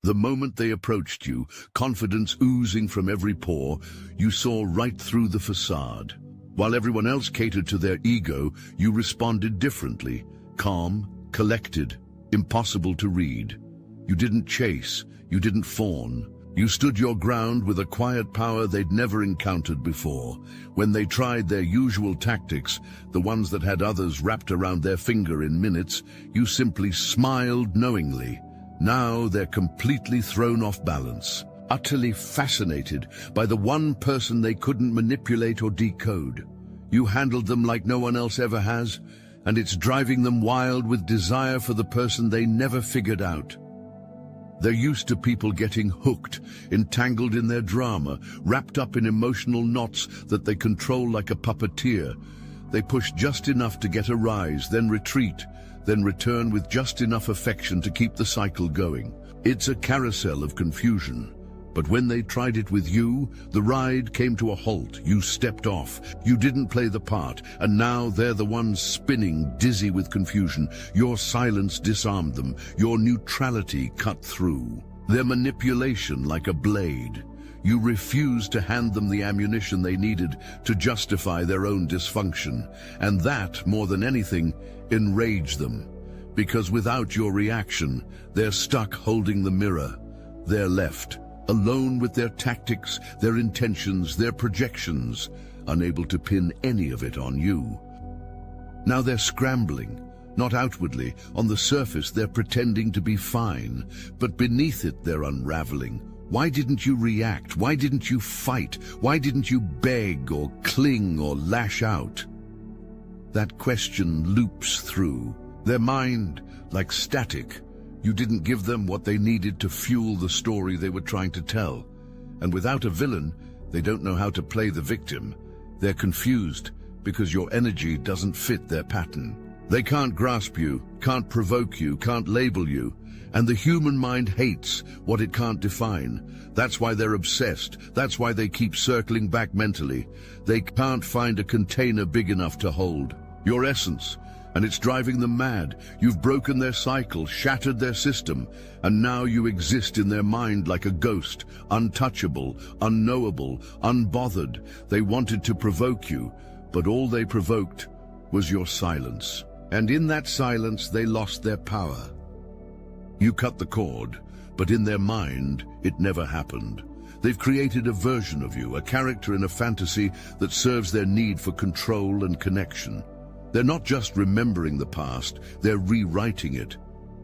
The moment they approached you, confidence oozing from every pore, you saw right through the facade. While everyone else catered to their ego, you responded differently, calm, collected, impossible to read. You didn't chase, you didn't fawn. You stood your ground with a quiet power they'd never encountered before. When they tried their usual tactics, the ones that had others wrapped around their finger in minutes, you simply smiled knowingly. Now they're completely thrown off balance, utterly fascinated by the one person they couldn't manipulate or decode. You handled them like no one else ever has, and it's driving them wild with desire for the person they never figured out. They're used to people getting hooked, entangled in their drama, wrapped up in emotional knots that they control like a puppeteer. They push just enough to get a rise, then retreat, then return with just enough affection to keep the cycle going. It's a carousel of confusion. But when they tried it with you, the ride came to a halt. You stepped off. You didn't play the part, and now they're the ones spinning, dizzy with confusion. Your silence disarmed them. Your neutrality cut through. Their manipulation like a blade. You refused to hand them the ammunition they needed to justify their own dysfunction. And that, more than anything, enraged them. Because without your reaction, they're stuck holding the mirror. They're left alone with their tactics, their intentions, their projections, unable to pin any of it on you. Now they're scrambling, not outwardly. On the surface, they're pretending to be fine, but beneath it, they're unraveling. Why didn't you react? Why didn't you fight? Why didn't you beg or cling or lash out? That question loops through their mind like static. You didn't give them what they needed to fuel the story they were trying to tell. And without a villain, they don't know how to play the victim. They're confused because your energy doesn't fit their pattern. They can't grasp you, can't provoke you, can't label you. And the human mind hates what it can't define. That's why they're obsessed. That's why they keep circling back mentally. They can't find a container big enough to hold your essence. And it's driving them mad. You've broken their cycle, shattered their system, and now you exist in their mind like a ghost, untouchable, unknowable, unbothered. They wanted to provoke you, but all they provoked was your silence. And in that silence, they lost their power. You cut the cord, but in their mind, it never happened. They've created a version of you, a character in a fantasy that serves their need for control and connection. They're not just remembering the past, they're rewriting it.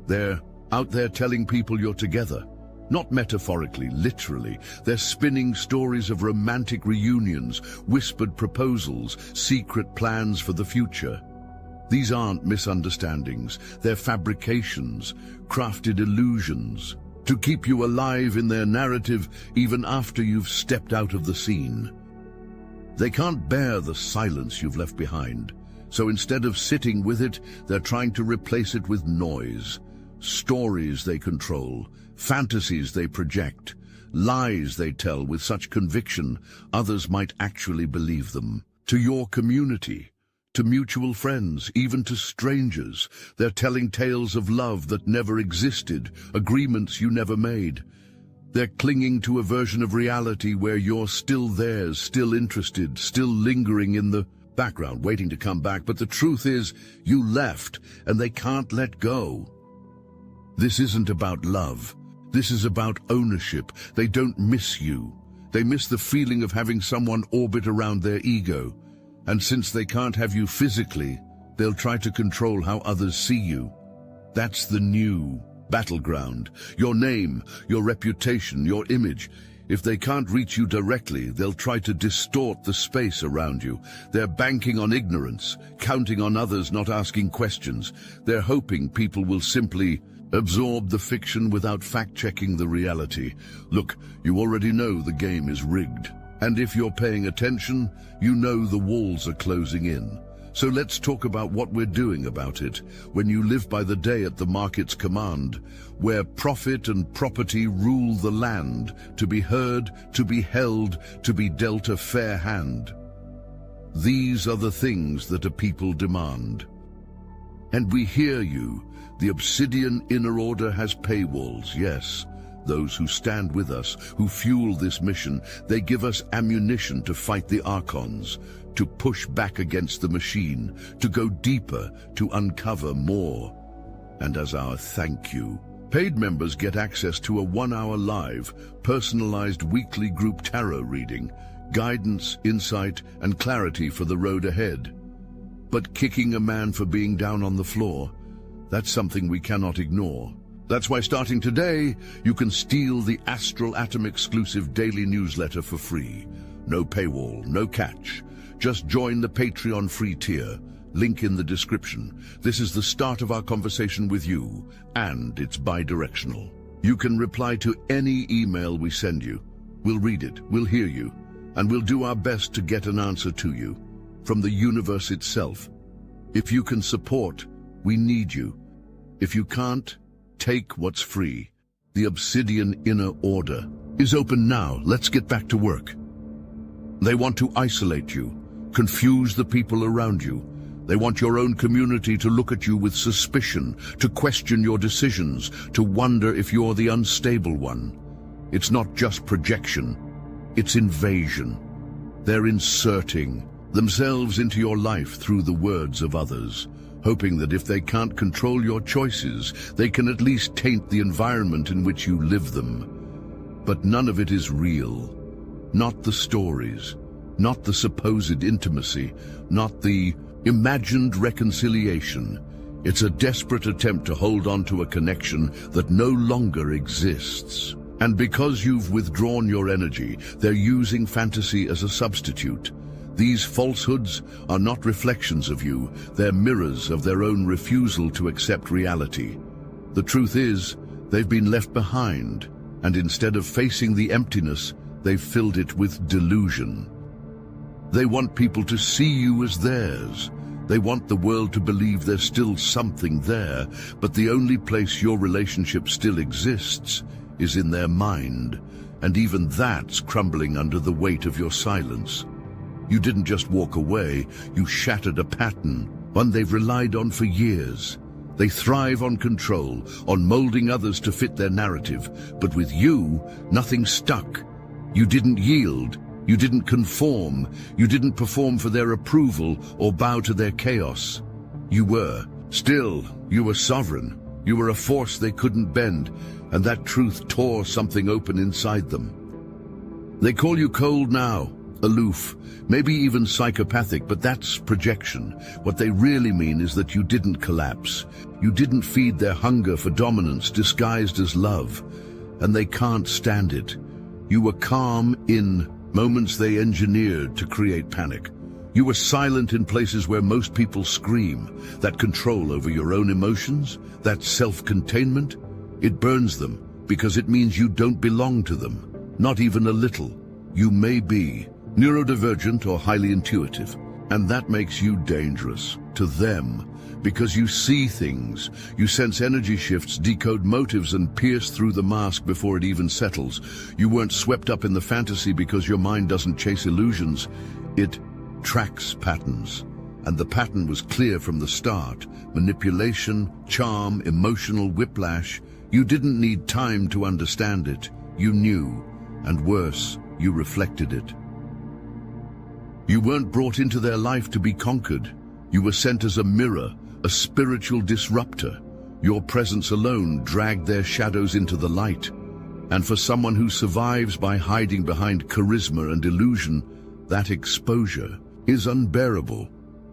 They're out there telling people you're together. Not metaphorically, literally. They're spinning stories of romantic reunions, whispered proposals, secret plans for the future. These aren't misunderstandings, they're fabrications, crafted illusions, to keep you alive in their narrative even after you've stepped out of the scene. They can't bear the silence you've left behind. So instead of sitting with it, they're trying to replace it with noise. Stories they control, fantasies they project, lies they tell with such conviction others might actually believe them. To your community, to mutual friends, even to strangers, they're telling tales of love that never existed, agreements you never made. They're clinging to a version of reality where you're still theirs, still interested, still lingering in the background, waiting to come back, but the truth is, you left, and they can't let go. This isn't about love. This is about ownership. They don't miss you. They miss the feeling of having someone orbit around their ego. And since they can't have you physically, they'll try to control how others see you. That's the new battleground. Your name, your reputation, your image. If they can't reach you directly, they'll try to distort the space around you. They're banking on ignorance, counting on others not asking questions. They're hoping people will simply absorb the fiction without fact-checking the reality. Look, you already know the game is rigged. And if you're paying attention, you know the walls are closing in. So let's talk about what we're doing about it when you live by the day at the market's command, where profit and property rule the land, to be heard, to be held, to be dealt a fair hand. These are the things that a people demand. And we hear you. The Obsidian Inner Order has paywalls, yes. those who stand with us, who fuel this mission. They give us ammunition to fight the Archons, to push back against the machine, to go deeper, to uncover more. And as our thank you, paid members get access to a 1-hour live, personalized weekly group tarot reading, guidance, insight, and clarity for the road ahead. But kicking a man for being down on the floor, that's something we cannot ignore. That's why starting today, you can steal the Astral Atom exclusive daily newsletter for free. No paywall, no catch. Just join the Patreon free tier. Link in the description. This is the start of our conversation with you, and it's bi-directional. You can reply to any email we send you. We'll read it, we'll hear you, and we'll do our best to get an answer to you from the universe itself. If you can support, we need you. If you can't, take what's free. The Obsidian Inner Order is open now. Let's get back to work. They want to isolate you, confuse the people around you. They want your own community to look at you with suspicion, to question your decisions, to wonder if you're the unstable one. It's not just projection, it's invasion. They're inserting themselves into your life through the words of others, hoping that if they can't control your choices, they can at least taint the environment in which you live them. But none of it is real. Not the stories, not the supposed intimacy, not the imagined reconciliation. It's a desperate attempt to hold on to a connection that no longer exists. And because you've withdrawn your energy, they're using fantasy as a substitute. These falsehoods are not reflections of you, they're mirrors of their own refusal to accept reality. The truth is, they've been left behind, and instead of facing the emptiness, they've filled it with delusion. They want people to see you as theirs. They want the world to believe there's still something there, but the only place your relationship still exists is in their mind, and even that's crumbling under the weight of your silence. You didn't just walk away, you shattered a pattern, one they've relied on for years. They thrive on control, on molding others to fit their narrative, but with you, nothing stuck. You didn't yield, you didn't conform, you didn't perform for their approval or bow to their chaos. You were. Still, you were sovereign. You were a force they couldn't bend, and that truth tore something open inside them. They call you cold now, aloof, maybe even psychopathic, but that's projection. What they really mean is that you didn't collapse. You didn't feed their hunger for dominance disguised as love, and they can't stand it. You were calm in moments they engineered to create panic. You were silent in places where most people scream. That control over your own emotions, that self-containment, it burns them because it means you don't belong to them, not even a little. You may be neurodivergent or highly intuitive, and that makes you dangerous to them because you see things, you sense energy shifts, decode motives, and pierce through the mask before it even settles. You weren't swept up in the fantasy because your mind doesn't chase illusions. It tracks patterns, and the pattern was clear from the start. Manipulation, charm, emotional whiplash. You didn't need time to understand it. You knew, and worse, you reflected it. You weren't brought into their life to be conquered. You were sent as a mirror, a spiritual disruptor. Your presence alone dragged their shadows into the light. And for someone who survives by hiding behind charisma and illusion, that exposure is unbearable.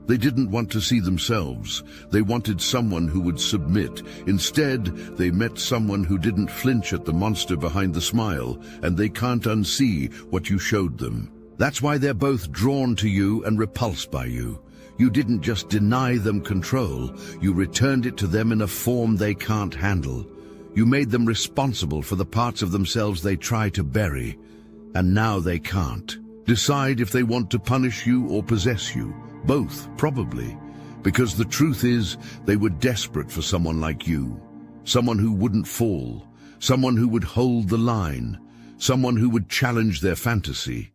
They didn't want to see themselves. They wanted someone who would submit. Instead, they met someone who didn't flinch at the monster behind the smile, and they can't unsee what you showed them. That's why they're both drawn to you and repulsed by you. You didn't just deny them control, you returned it to them in a form they can't handle. You made them responsible for the parts of themselves they try to bury, and now they can't. Decide if they want to punish you or possess you. Both, probably. Because the truth is, they were desperate for someone like you. Someone who wouldn't fall. Someone who would hold the line. Someone who would challenge their fantasy.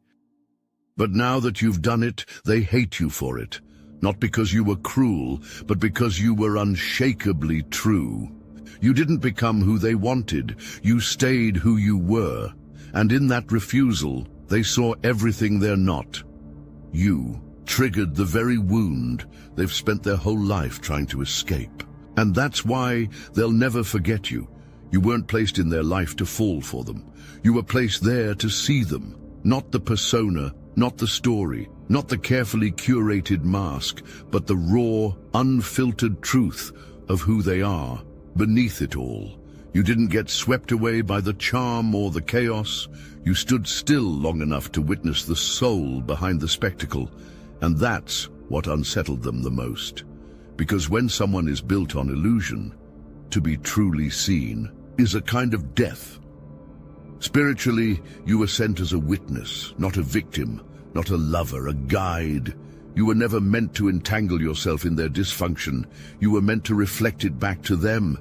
But now that you've done it, they hate you for it. Not because you were cruel, but because you were unshakably true. You didn't become who they wanted. You stayed who you were. And in that refusal, they saw everything they're not. You triggered the very wound they've spent their whole life trying to escape. And that's why they'll never forget you. You weren't placed in their life to fall for them. You were placed there to see them, not the persona, not the story, not the carefully curated mask, but the raw, unfiltered truth of who they are beneath it all. You didn't get swept away by the charm or the chaos. You stood still long enough to witness the soul behind the spectacle, and that's what unsettled them the most. Because when someone is built on illusion, to be truly seen is a kind of death. Spiritually, you were sent as a witness, not a victim, not a lover, a guide. You were never meant to entangle yourself in their dysfunction. You were meant to reflect it back to them.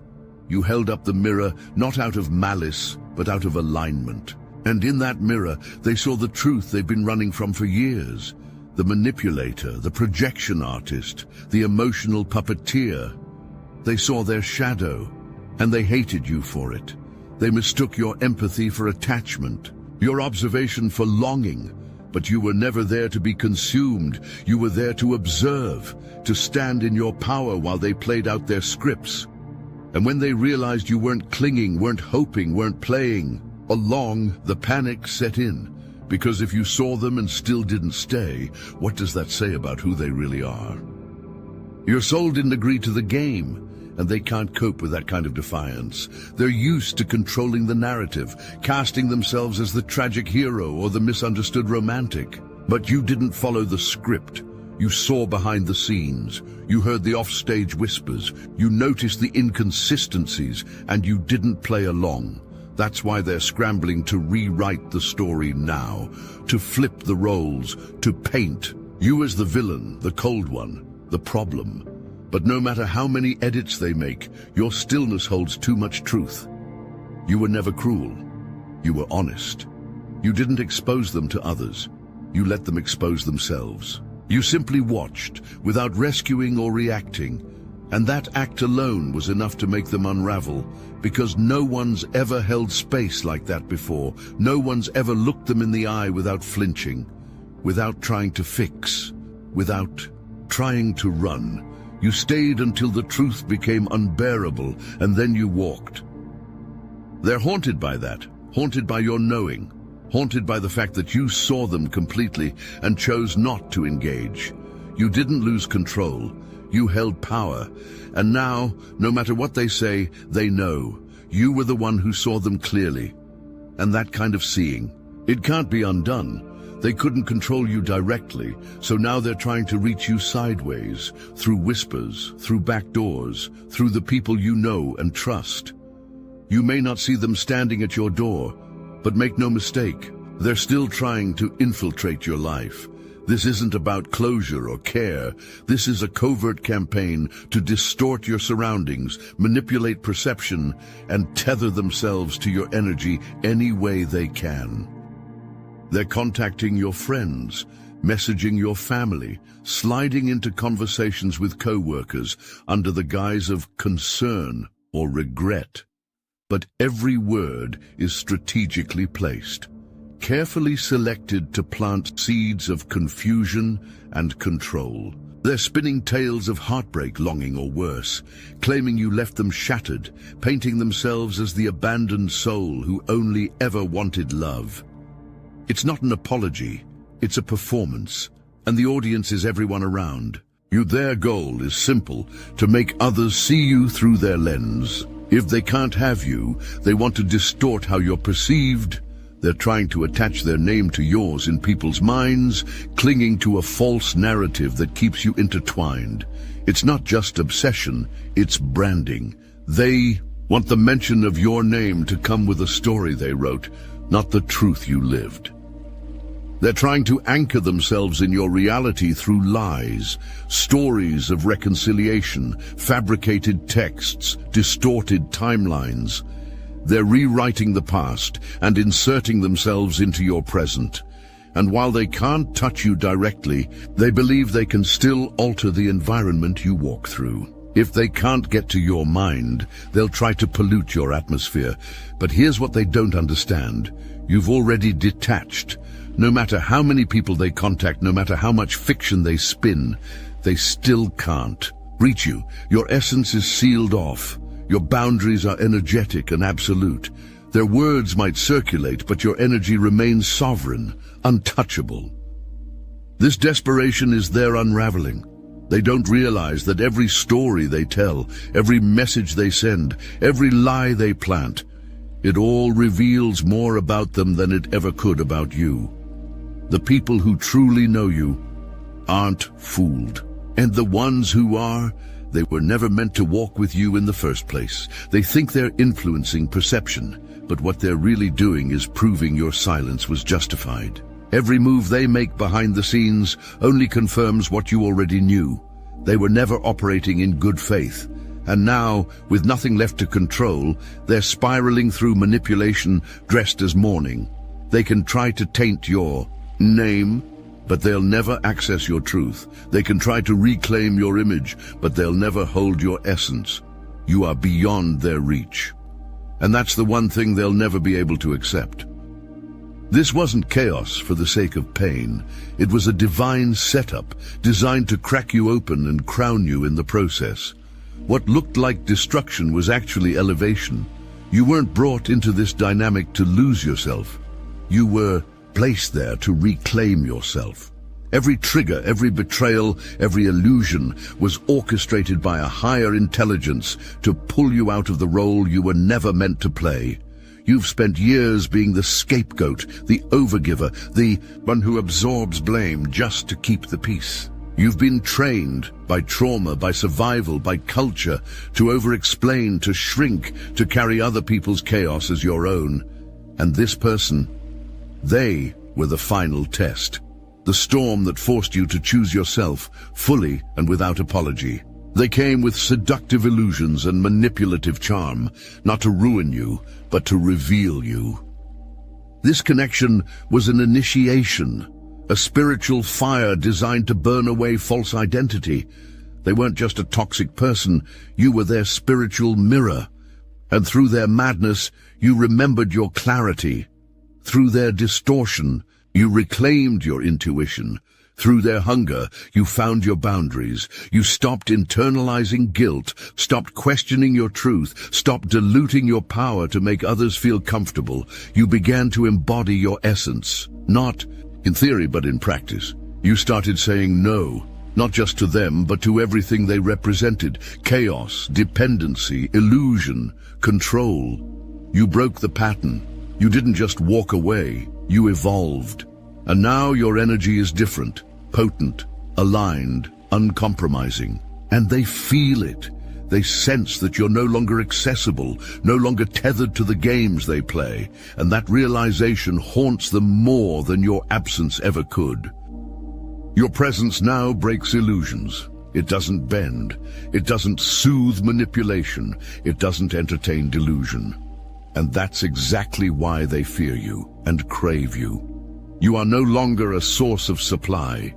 You held up the mirror not out of malice, but out of alignment. And in that mirror, they saw the truth they've been running from for years. The manipulator, the projection artist, the emotional puppeteer. They saw their shadow, and they hated you for it. They mistook your empathy for attachment, your observation for longing. But you were never there to be consumed. You were there to observe, to stand in your power while they played out their scripts. And when they realized you weren't clinging, weren't hoping, weren't playing along, the panic set in. Because if you saw them and still didn't stay, what does that say about who they really are? Your soul didn't agree to the game, and they can't cope with that kind of defiance. They're used to controlling the narrative, casting themselves as the tragic hero or the misunderstood romantic. But you didn't follow the script. You saw behind the scenes. You heard the offstage whispers. You noticed the inconsistencies, and you didn't play along. That's why they're scrambling to rewrite the story now, to flip the roles, to paint you as the villain, the cold one, the problem. But no matter how many edits they make, your stillness holds too much truth. You were never cruel. You were honest. You didn't expose them to others. You let them expose themselves. You simply watched, without rescuing or reacting, and that act alone was enough to make them unravel, because no one's ever held space like that before. No one's ever looked them in the eye without flinching, without trying to fix, without trying to run. You stayed until the truth became unbearable, and then you walked. They're haunted by that, haunted by your knowing, haunted by the fact that you saw them completely and chose not to engage. You didn't lose control. You held power, and now, no matter what they say, they know. You were the one who saw them clearly. And that kind of seeing, it can't be undone. They couldn't control you directly, so now they're trying to reach you sideways, through whispers, through back doors, through the people you know and trust. You may not see them standing at your door, but make no mistake, they're still trying to infiltrate your life. This isn't about closure or care. This is a covert campaign to distort your surroundings, manipulate perception, and tether themselves to your energy any way they can. They're contacting your friends, messaging your family, sliding into conversations with co-workers under the guise of concern or regret. But every word is strategically placed, carefully selected to plant seeds of confusion and control. They're spinning tales of heartbreak, longing, or worse, claiming you left them shattered, painting themselves as the abandoned soul who only ever wanted love. It's not an apology, it's a performance, and the audience is everyone around. Their goal is simple, to make others see you through their lens. If they can't have you, they want to distort how you're perceived. They're trying to attach their name to yours in people's minds, clinging to a false narrative that keeps you intertwined. It's not just obsession, it's branding. They want the mention of your name to come with a story they wrote, not the truth you lived. They're trying to anchor themselves in your reality through lies, stories of reconciliation, fabricated texts, distorted timelines. They're rewriting the past and inserting themselves into your present. And while they can't touch you directly, they believe they can still alter the environment you walk through. If they can't get to your mind, they'll try to pollute your atmosphere. But here's what they don't understand. You've already detached. No matter how many people they contact, no matter how much fiction they spin, they still can't reach you. Your essence is sealed off. Your boundaries are energetic and absolute. Their words might circulate, but your energy remains sovereign, untouchable. This desperation is their unraveling. They don't realize that every story they tell, every message they send, every lie they plant, it all reveals more about them than it ever could about you. The people who truly know you aren't fooled. And the ones who are, they were never meant to walk with you in the first place. They think they're influencing perception, but what they're really doing is proving your silence was justified. Every move they make behind the scenes only confirms what you already knew. They were never operating in good faith. And now, with nothing left to control, they're spiraling through manipulation dressed as mourning. They can try to taint your name, but they'll never access your truth. They can try to reclaim your image, but they'll never hold your essence. You are beyond their reach. And that's the one thing they'll never be able to accept. This wasn't chaos for the sake of pain. It was a divine setup designed to crack you open and crown you in the process. What looked like destruction was actually elevation. You weren't brought into this dynamic to lose yourself. You were placed there to reclaim yourself. Every trigger, every betrayal, every illusion was orchestrated by a higher intelligence to pull you out of the role you were never meant to play. You've spent years being the scapegoat, the overgiver, the one who absorbs blame just to keep the peace. You've been trained by trauma, by survival, by culture, to over-explain, to shrink, to carry other people's chaos as your own. And this person, they were the final test. The storm that forced you to choose yourself, fully and without apology. They came with seductive illusions and manipulative charm, not to ruin you, but to reveal you. This connection was an initiation, a spiritual fire designed to burn away false identity. They weren't just a toxic person, you were their spiritual mirror. And through their madness, you remembered your clarity. Through their distortion, you reclaimed your intuition. Through their hunger, you found your boundaries. You stopped internalizing guilt, stopped questioning your truth, stopped diluting your power to make others feel comfortable. You began to embody your essence, not in theory but in practice. You started saying no, not just to them, but to everything they represented. Chaos, dependency, illusion, control. You broke the pattern. You didn't just walk away, you evolved. And now your energy is different, potent, aligned, uncompromising. And they feel it. They sense that you're no longer accessible, no longer tethered to the games they play. And that realization haunts them more than your absence ever could. Your presence now breaks illusions. It doesn't bend. It doesn't soothe manipulation. It doesn't entertain delusion. And that's exactly why they fear you and crave you. You are no longer a source of supply.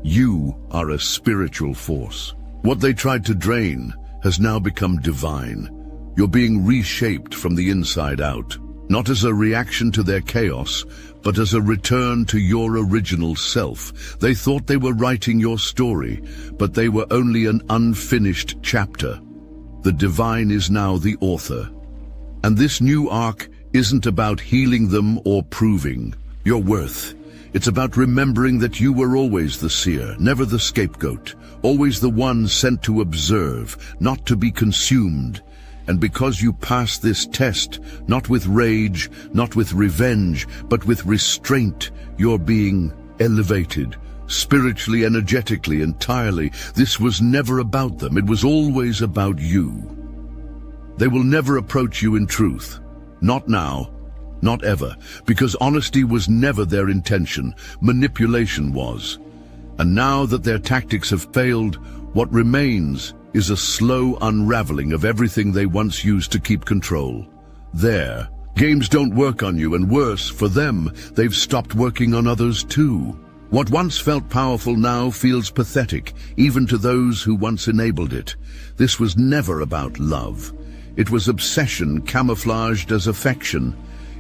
You are a spiritual force. What they tried to drain has now become divine. You're being reshaped from the inside out, not as a reaction to their chaos, but as a return to your original self. They thought they were writing your story, but they were only an unfinished chapter. The divine is now the author. And this new arc isn't about healing them or proving your worth. It's about remembering that you were always the seer, never the scapegoat, always the one sent to observe, not to be consumed. And because you passed this test, not with rage, not with revenge, but with restraint, you're being elevated, spiritually, energetically, entirely. This was never about them. It was always about you. They will never approach you in truth. Not now. Not ever, because honesty was never their intention, manipulation was. And now that their tactics have failed, what remains is a slow unraveling of everything they once used to keep control. Games don't work on you, and worse, for them, they've stopped working on others too. What once felt powerful now feels pathetic, even to those who once enabled it. This was never about love. It was obsession camouflaged as affection,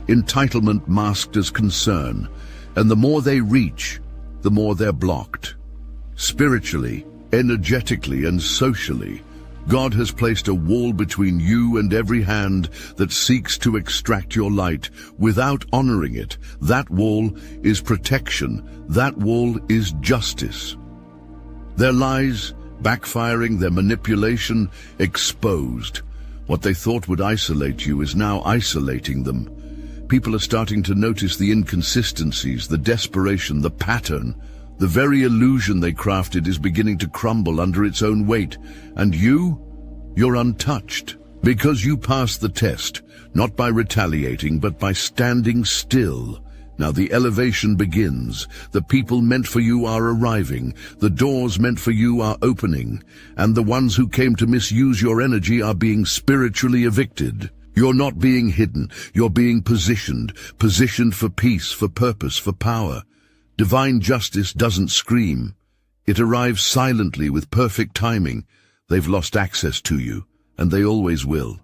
entitlement masked as concern, and the more they reach, the more they're blocked. Spiritually, energetically, and socially, God has placed a wall between you and every hand that seeks to extract your light without honoring it. That wall is protection. That wall is justice. Their lies, backfiring, their manipulation, exposed. What they thought would isolate you is now isolating them. People are starting to notice the inconsistencies, the desperation, the pattern. The very illusion they crafted is beginning to crumble under its own weight. And you're untouched. Because you passed the test, not by retaliating, but by standing still. Now the elevation begins. The people meant for you are arriving. The doors meant for you are opening. And the ones who came to misuse your energy are being spiritually evicted. You're not being hidden. You're being positioned for peace, for purpose, for power. Divine justice doesn't scream. It arrives silently with perfect timing. They've lost access to you, and they always will.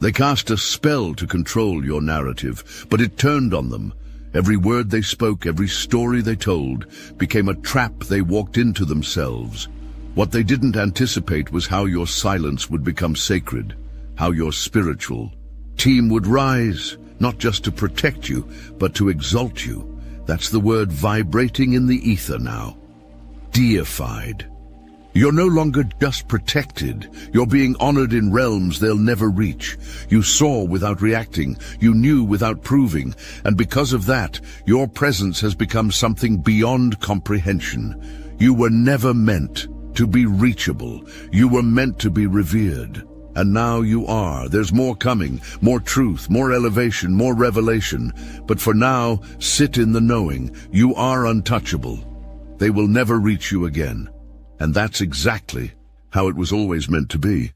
They cast a spell to control your narrative, but it turned on them. Every word they spoke, every story they told, became a trap they walked into themselves. What they didn't anticipate was how your silence would become sacred, how your spiritual team would rise, not just to protect you, but to exalt you. That's the word vibrating in the ether now. Deified. You're no longer just protected. You're being honored in realms they'll never reach. You saw without reacting. You knew without proving. And because of that, your presence has become something beyond comprehension. You were never meant to be reachable. You were meant to be revered. And now you are. There's more coming, more truth, more elevation, more revelation. But for now, sit in the knowing. You are untouchable. They will never reach you again. And that's exactly how it was always meant to be.